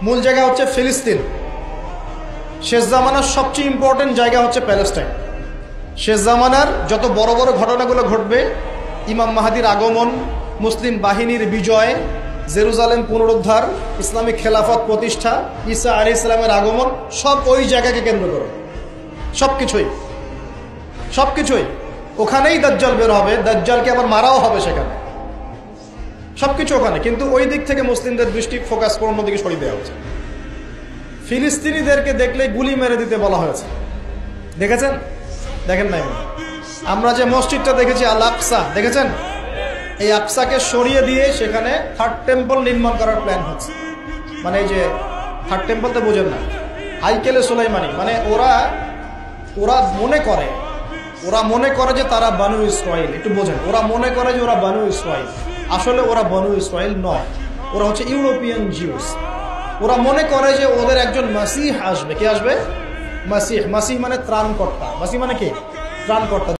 মূল জায়গা হচ্ছে ফিলিস্তিন। শেষ জামানার সবচেয়ে ইম্পর্টেন্ট জায়গা হচ্ছে প্যালেস্টাইন। শেষ জামানার যত বড় বড় ঘটনাগুলো ঘটবে, ইমাম মাহাদির আগমন, মুসলিম বাহিনীর বিজয়, জেরুজালেম পুনরুদ্ধার, ইসলামিক খেলাফত প্রতিষ্ঠা, ঈসা আলাইহিস সালামের আগমন, সব ওই জায়গাকে কেন্দ্র করে। সবকিছুই ওখানেই দাজ্জাল বের হবে, দাজ্জালকে আবার মারাও হবে সেখানে, সবকিছু ওখানে। কিন্তু ওই দিক থেকে মুসলিমদের দৃষ্টি ফোকাস করে অন্যদিকে সরিয়ে দেওয়া হচ্ছে। ফিলিস্তিনিদেরকে দেখলে গুলি মেরে দিতে বলা হয়েছে, দেখেছেন? দেখেন নাই? আমরা যে মসজিদটা দেখেছি আল আকসা, দেখেছেন? এই আকসাকে সরিয়ে দিয়ে সেখানে থার্ড টেম্পল নির্মাণ করার প্ল্যান হচ্ছে। মানে এই যে থার্ড টেম্পল তো বোঝেন না, হাইকেলে সুলাইমানি। মানে ওরা মনে করে যে তারা বানু ইসরাইল। একটু বোঝেন, ওরা মনে করে যে ওরা বানু ইসরাইল। আসলে ওরা বানু ইসরাইল নয়, ওরা হচ্ছে ইউরোপিয়ান জিউস। ওরা মনে করে যে ওদের একজন মাসিহ আসবে। কে আসবে? মাসিহ। মাসিহ মানে ত্রাণকর্তা। মাসিহ মানে কি? ত্রাণকর্তা।